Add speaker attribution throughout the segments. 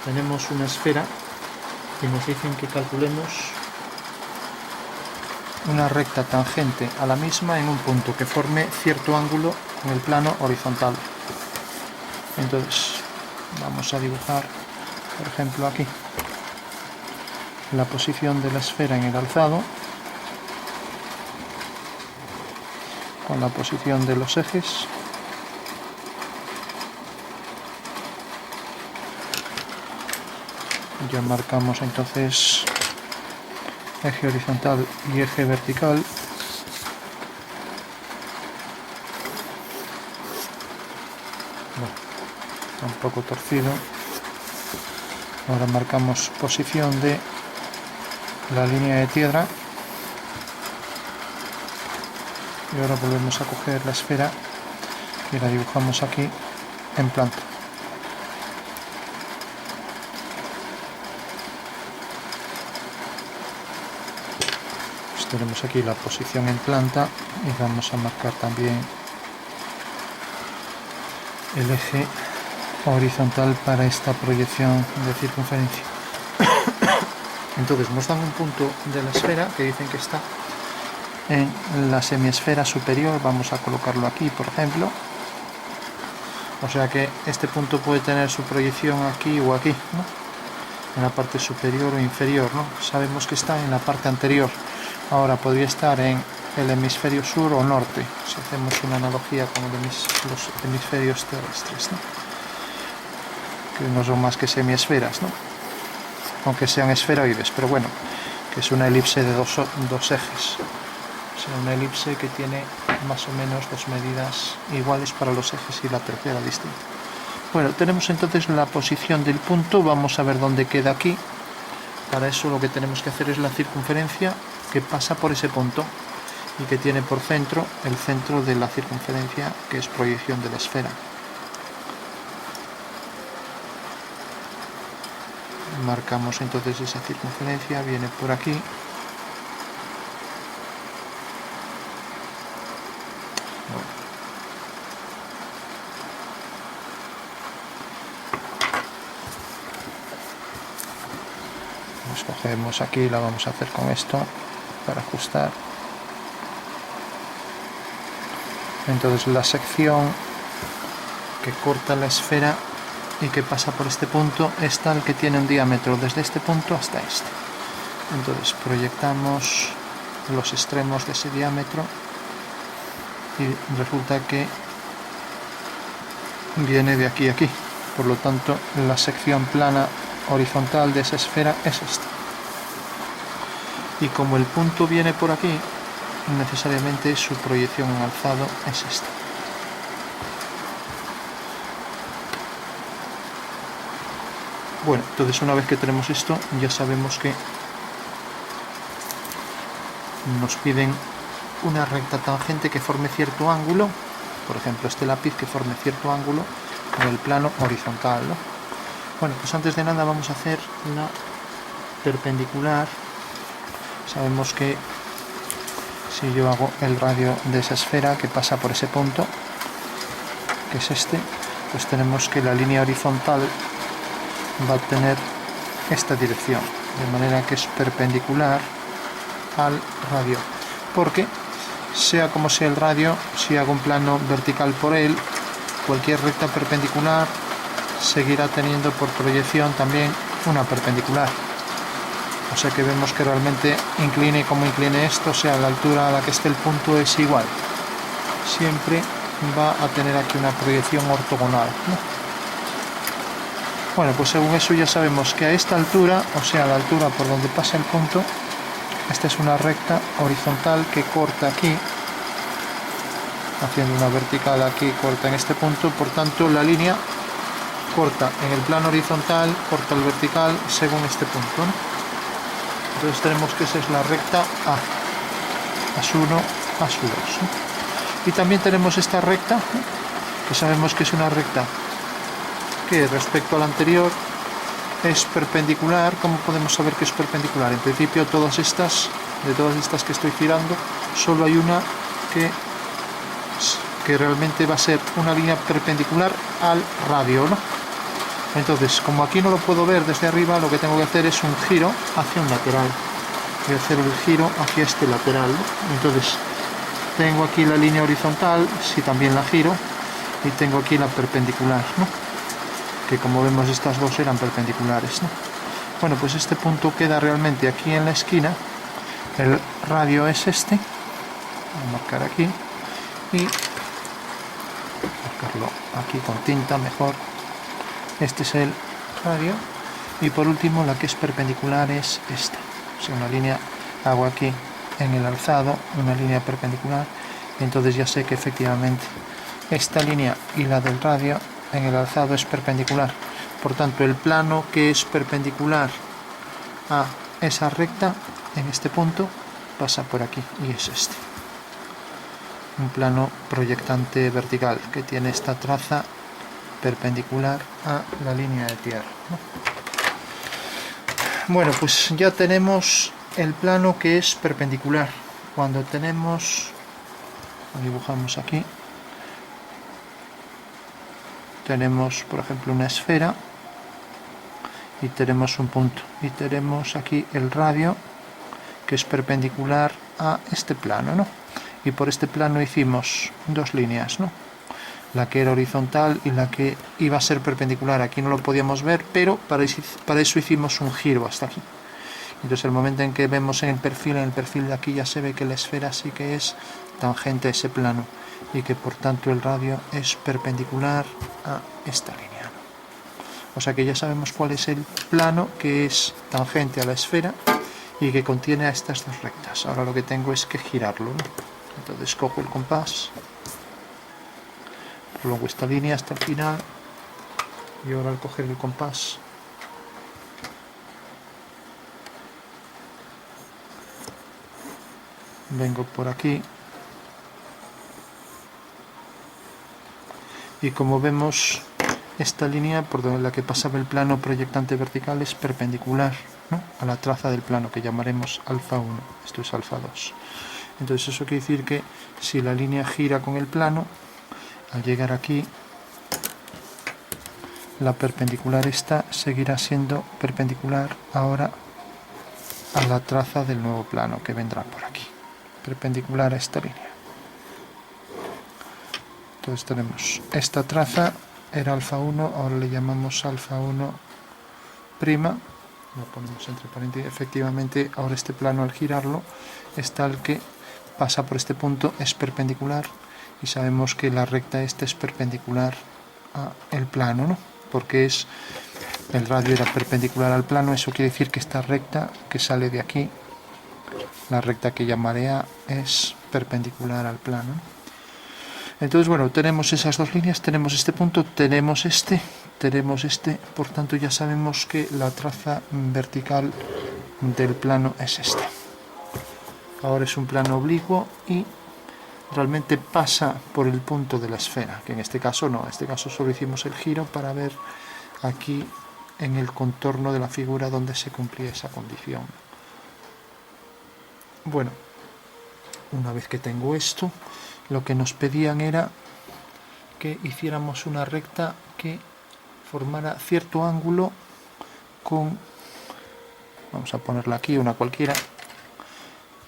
Speaker 1: tenemos una esfera y nos dicen que calculemos una recta tangente a la misma en un punto que forme cierto ángulo con el plano horizontal. Entonces vamos a dibujar, por ejemplo, aquí la posición de la esfera en el alzado con la posición de los ejes. Ya marcamos entonces eje horizontal y eje vertical. Bueno, está un poco torcido. Ahora marcamos posición de la línea de tierra. Y ahora volvemos a coger la esfera y la dibujamos aquí en planta. Pues tenemos aquí la posición en planta y vamos a marcar también el eje horizontal para esta proyección de circunferencia. Entonces nos dan un punto de la esfera que dicen que está en la semiesfera superior. Vamos a colocarlo aquí, por ejemplo. O sea que este punto puede tener su proyección aquí o aquí, ¿no? En la parte superior o inferior, ¿no? Sabemos que está en la parte anterior. Ahora podría estar en el hemisferio sur o norte, si hacemos una analogía con los hemisferios terrestres, ¿no? Que no son más que semiesferas, ¿no? Aunque sean esferoides, pero bueno, que es una elipse de dos ejes. O sea, una elipse que tiene más o menos dos medidas iguales para los ejes y la tercera distinta. Bueno, tenemos entonces la posición del punto. Vamos a ver dónde queda aquí. Para eso lo que tenemos que hacer es la circunferencia que pasa por ese punto y que tiene por centro el centro de la circunferencia, que es proyección de la esfera. Marcamos entonces esa circunferencia, viene por aquí. Nos cogemos aquí, la vamos a hacer con esto para ajustar. Entonces la sección que corta la esfera y que pasa por este punto es tal que tiene un diámetro desde este punto hasta este. Entonces proyectamos los extremos de ese diámetro y resulta que viene de aquí a aquí. Por lo tanto, la sección plana horizontal de esa esfera es esta. Y como el punto viene por aquí, necesariamente su proyección en alzado es esta. Bueno, entonces una vez que tenemos esto, ya sabemos que nos piden una recta tangente que forme cierto ángulo, por ejemplo este lápiz que forme cierto ángulo en el plano horizontal, ¿no? Bueno, pues antes de nada vamos a hacer la perpendicular. Sabemos que si yo hago el radio de esa esfera que pasa por ese punto, que es este, pues tenemos que la línea horizontal va a tener esta dirección, de manera que es perpendicular al radio, porque sea como sea el radio, si hago un plano vertical por él, cualquier recta perpendicular seguirá teniendo por proyección también una perpendicular. O sea que vemos que realmente incline como incline esto, o sea, la altura a la que esté el punto es igual. Siempre va a tener aquí una proyección ortogonal, ¿no? Bueno, pues según eso ya sabemos que a esta altura, o sea, a la altura por donde pasa el punto, esta es una recta horizontal que corta aquí, haciendo una vertical aquí, corta en este punto. Por tanto, la línea corta en el plano horizontal, corta el vertical según este punto, ¿no? Entonces tenemos que esa es la recta A, AS1, AS2, ¿no? Y también tenemos esta recta, ¿no?, que sabemos que es una recta que respecto a la anterior es perpendicular. ¿Cómo podemos saber que es perpendicular? En principio de todas estas que estoy girando, solo hay una que realmente va a ser una línea perpendicular al radio, ¿no? Entonces, como aquí no lo puedo ver desde arriba, lo que tengo que hacer es un giro hacia un lateral. Voy a hacer el giro hacia este lateral, ¿no? Entonces, tengo aquí la línea horizontal, si también la giro, y tengo aquí la perpendicular, ¿no? Que como vemos estas dos eran perpendiculares, ¿no? Bueno, pues este punto queda realmente aquí en la esquina. El radio es este. Voy a marcar aquí y marcarlo aquí con tinta mejor. Este es el radio, y por último la que es perpendicular es esta. O sea, una línea, hago aquí en el alzado una línea perpendicular, y entonces ya sé que efectivamente esta línea y la del radio en el alzado es perpendicular. Por tanto, el plano que es perpendicular a esa recta en este punto pasa por aquí, y es este. Un plano proyectante vertical que tiene esta traza perpendicular a la línea de tierra, ¿no? Bueno, pues ya tenemos el plano que es perpendicular. Cuando tenemos, lo dibujamos aquí, tenemos por ejemplo una esfera y tenemos un punto, y tenemos aquí el radio que es perpendicular a este plano, ¿no? Y por este plano hicimos dos líneas, ¿no? La que era horizontal y la que iba a ser perpendicular. Aquí no lo podíamos ver, pero para eso hicimos un giro hasta aquí. Entonces el momento en que vemos en el perfil de aquí ya se ve que la esfera sí que es tangente a ese plano, y que por tanto el radio es perpendicular a esta línea, ¿no? O sea que ya sabemos cuál es el plano que es tangente a la esfera y que contiene a estas dos rectas. Ahora lo que tengo es que girarlo, ¿no? Entonces cojo el compás, prolongo esta línea hasta el final, y ahora al coger el compás vengo por aquí, y como vemos esta línea por donde la que pasaba el plano proyectante vertical es perpendicular, ¿no?, a la traza del plano que llamaremos alfa 1, esto es alfa 2. Entonces eso quiere decir que si la línea gira con el plano, al llegar aquí la perpendicular esta seguirá siendo perpendicular ahora a la traza del nuevo plano que vendrá por aquí, perpendicular a esta línea. Entonces tenemos esta traza, era alfa 1, ahora le llamamos alfa 1 prima, lo ponemos entre paréntesis. Efectivamente ahora este plano al girarlo es tal que pasa por este punto, es perpendicular, y sabemos que la recta esta es perpendicular al plano, ¿no?, porque el radio era perpendicular al plano. Eso quiere decir que esta recta que sale de aquí, la recta que llamaré A, es perpendicular al plano. Entonces, bueno, tenemos esas dos líneas, tenemos este punto, tenemos este, por tanto ya sabemos que la traza vertical del plano es esta. Ahora es un plano oblicuo y realmente pasa por el punto de la esfera, que en este caso no, en este caso solo hicimos el giro para ver aquí en el contorno de la figura donde se cumplía esa condición. Bueno, una vez que tengo esto, lo que nos pedían era que hiciéramos una recta que formara cierto ángulo con, vamos a ponerla aquí, una cualquiera,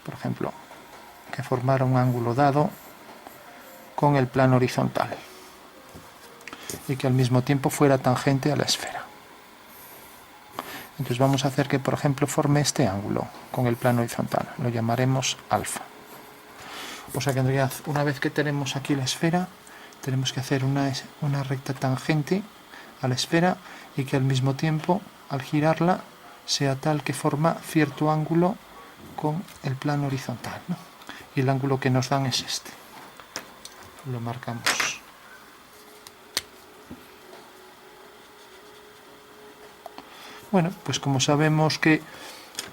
Speaker 1: por ejemplo, que formara un ángulo dado con el plano horizontal y que al mismo tiempo fuera tangente a la esfera. Entonces vamos a hacer que, por ejemplo, forme este ángulo con el plano horizontal, lo llamaremos alfa. O sea que en realidad, una vez que tenemos aquí la esfera, tenemos que hacer una recta tangente a la esfera y que al mismo tiempo, al girarla, sea tal que forma cierto ángulo con el plano horizontal, ¿no? Y el ángulo que nos dan es este. Lo marcamos. Bueno, pues como sabemos que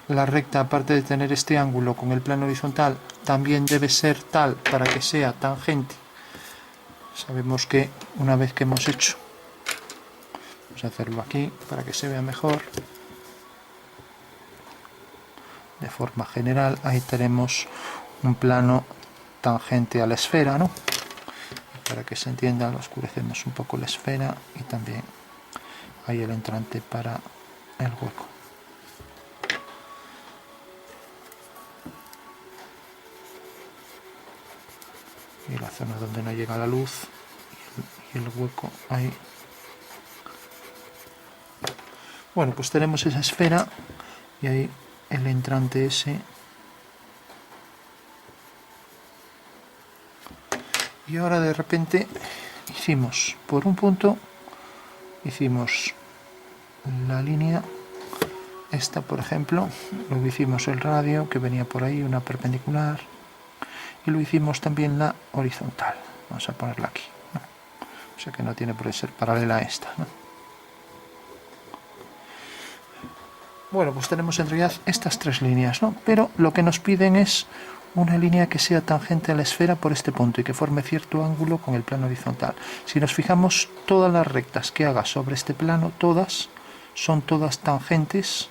Speaker 1: la recta, aparte de tener este ángulo con el plano horizontal, también debe ser tal para que sea tangente, sabemos que una vez que hemos hecho, vamos a hacerlo aquí para que se vea mejor, de forma general, ahí tenemos un plano tangente a la esfera, ¿no? Y para que se entienda, lo oscurecemos un poco la esfera y también ahí el entrante para el hueco. Y la zona donde no llega la luz y el hueco ahí. Bueno, pues tenemos esa esfera y ahí el entrante ese. Y ahora de repente hicimos por un punto, hicimos la línea esta, por ejemplo, luego hicimos el radio que venía por ahí, una perpendicular, y lo hicimos también la horizontal. Vamos a ponerla aquí, ¿no? O sea que no tiene por qué ser paralela a esta, ¿no? Bueno, pues tenemos en realidad estas tres líneas, ¿no? Pero lo que nos piden es una línea que sea tangente a la esfera por este punto y que forme cierto ángulo con el plano horizontal. Si nos fijamos, todas las rectas que haga sobre este plano, son todas tangentes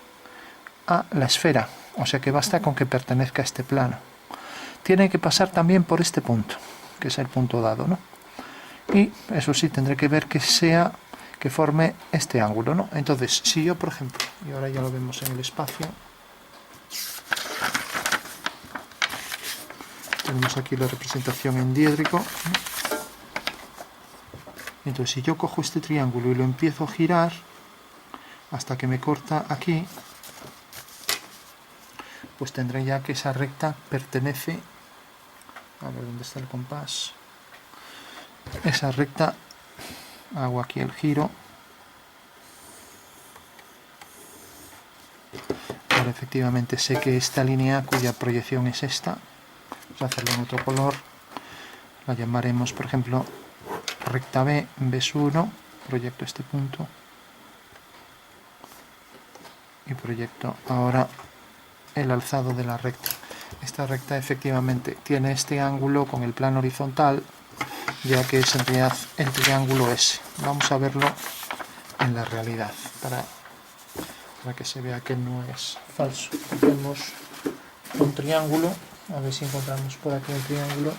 Speaker 1: a la esfera, o sea que basta con que pertenezca a este plano. Tiene que pasar también por este punto, que es el punto dado, ¿no? Y eso sí, tendré que ver que forme este ángulo, ¿no? Entonces, si yo, por ejemplo, y ahora ya lo vemos en el espacio, tenemos aquí la representación en diédrico, ¿no? Entonces, si yo cojo este triángulo y lo empiezo a girar hasta que me corta aquí, pues tendré ya que esa recta pertenece, a ver dónde está el compás, esa recta, hago aquí el giro, ahora efectivamente sé que esta línea cuya proyección es esta, vamos a hacerlo en otro color, la llamaremos por ejemplo recta B, B1, proyecto este punto y proyecto ahora el alzado de la recta. Esta recta efectivamente tiene este ángulo con el plano horizontal, ya que es en realidad el triángulo S. Vamos a verlo en la realidad para que se vea que no es falso. Hacemos un triángulo, a ver si encontramos por aquí el triángulo,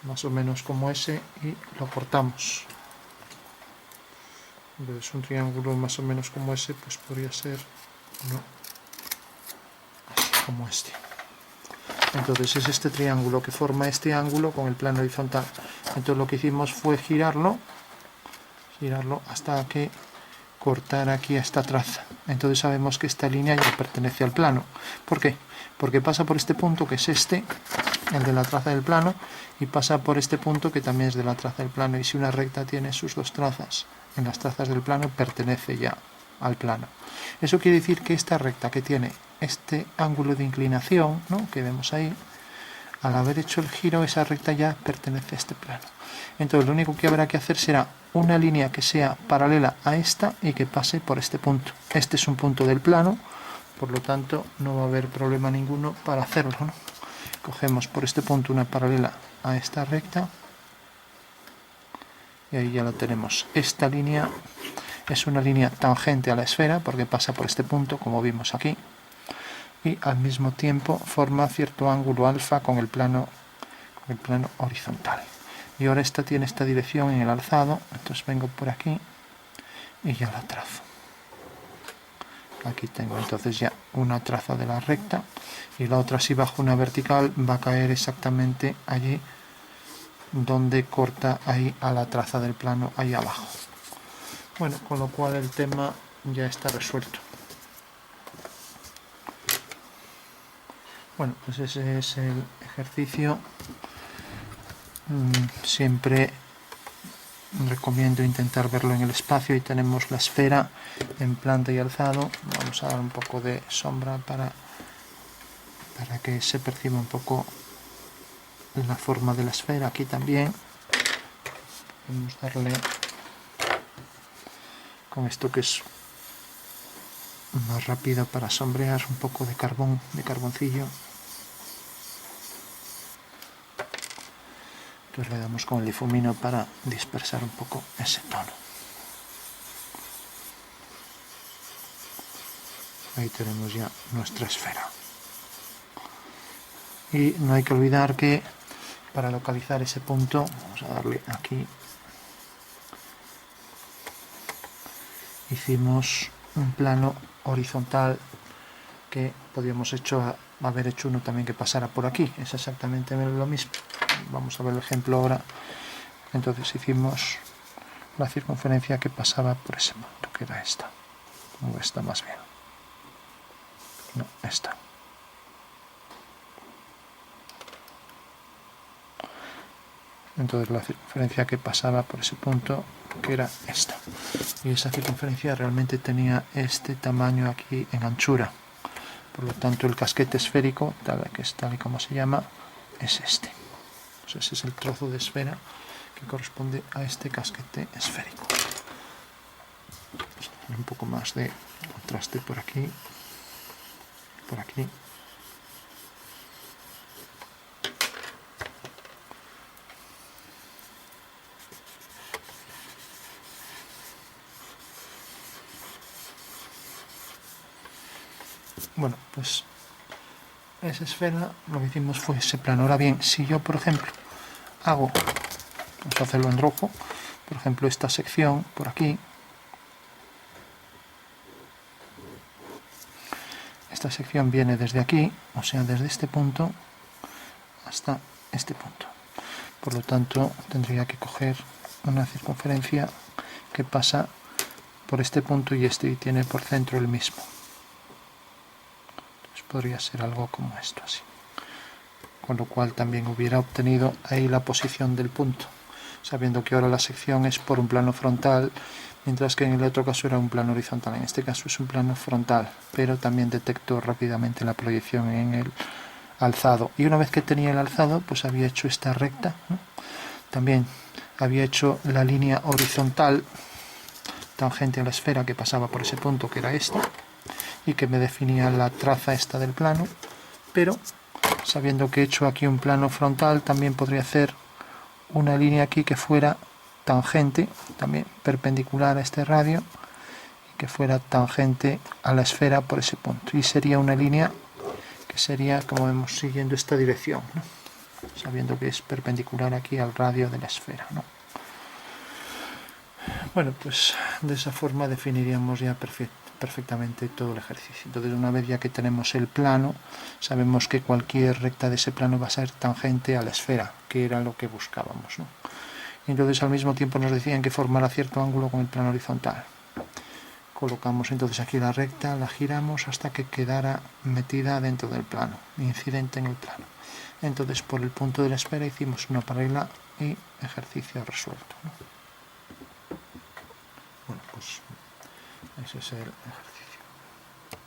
Speaker 1: más o menos como ese, y lo cortamos. Entonces un triángulo más o menos como ese, pues podría ser uno así como este. Entonces es este triángulo que forma este ángulo con el plano horizontal. Entonces lo que hicimos fue girarlo hasta que cortar aquí a esta traza. Entonces sabemos que esta línea ya pertenece al plano. ¿Por qué? Porque pasa por este punto que es este, el de la traza del plano, y pasa por este punto que también es de la traza del plano. Y si una recta tiene sus dos trazas en las trazas del plano, pertenece ya al plano. Eso quiere decir que esta recta que tiene este ángulo de inclinación, ¿no?, que vemos ahí, al haber hecho el giro, esa recta ya pertenece a este plano. Entonces lo único que habrá que hacer será una línea que sea paralela a esta y que pase por este punto. Este es un punto del plano, por lo tanto no va a haber problema ninguno para hacerlo, ¿no? Cogemos por este punto una paralela a esta recta y ahí ya lo tenemos. Esta línea es una línea tangente a la esfera porque pasa por este punto, como vimos aquí, y al mismo tiempo forma cierto ángulo alfa con el plano horizontal. Y ahora esta tiene esta dirección en el alzado, entonces vengo por aquí y ya la trazo. Aquí tengo entonces ya una traza de la recta, y la otra, si bajo una vertical, va a caer exactamente allí donde corta ahí a la traza del plano ahí abajo. Bueno, con lo cual el tema ya está resuelto. Bueno, pues ese es el ejercicio. Siempre recomiendo intentar verlo en el espacio. Y tenemos la esfera en planta y alzado. Vamos a dar un poco de sombra para que se perciba un poco la forma de la esfera. Aquí también podemos darle con esto que es más rápido para sombrear, un poco de carbón, de carboncillo. Entonces le damos con el difumino para dispersar un poco ese tono. Ahí tenemos ya nuestra esfera. Y no hay que olvidar que para localizar ese punto, vamos a darle aquí, hicimos un plano horizontal que podíamos haber hecho uno también que pasara por aquí. Es exactamente lo mismo. Vamos a ver el ejemplo ahora. Entonces hicimos la circunferencia que pasaba por ese punto, que era esta. O esta más bien. No, esta. Entonces la circunferencia que pasaba por ese punto, que era esta. Y esa circunferencia realmente tenía este tamaño aquí en anchura. Por lo tanto, el casquete esférico, tal y como se llama, es este. Pues ese es el trozo de esfera que corresponde a este casquete esférico. Un poco más de contraste por aquí, por aquí. Bueno, pues esa esfera lo que hicimos fue ese plano. Ahora bien, si yo, por ejemplo, vamos a hacerlo en rojo, por ejemplo, esta sección por aquí, esta sección viene desde aquí, o sea, desde este punto hasta este punto. Por lo tanto, tendría que coger una circunferencia que pasa por este punto y tiene por centro el mismo. Entonces podría ser algo como esto, así. Con lo cual también hubiera obtenido ahí la posición del punto, sabiendo que ahora la sección es por un plano frontal, mientras que en el otro caso era un plano horizontal. En este caso es un plano frontal, pero también detectó rápidamente la proyección en el alzado. Y una vez que tenía el alzado, pues había hecho esta recta, ¿no? También había hecho la línea horizontal tangente a la esfera que pasaba por ese punto, que era esta, y que me definía la traza esta del plano, pero sabiendo que he hecho aquí un plano frontal, también podría hacer una línea aquí que fuera tangente, también perpendicular a este radio, y que fuera tangente a la esfera por ese punto. Y sería una línea que sería, como vemos, siguiendo esta dirección, ¿no? Sabiendo que es perpendicular aquí al radio de la esfera, ¿no? Bueno, pues de esa forma definiríamos ya perfectamente todo el ejercicio. Entonces, una vez ya que tenemos el plano, sabemos que cualquier recta de ese plano va a ser tangente a la esfera, que era lo que buscábamos, ¿no? Y entonces al mismo tiempo nos decían que formara cierto ángulo con el plano horizontal. Colocamos entonces aquí la recta, la giramos hasta que quedara metida dentro del plano, incidente en el plano. Entonces por el punto de la esfera hicimos una paralela y ejercicio resuelto, ¿no? Bueno, pues ese es el ejercicio.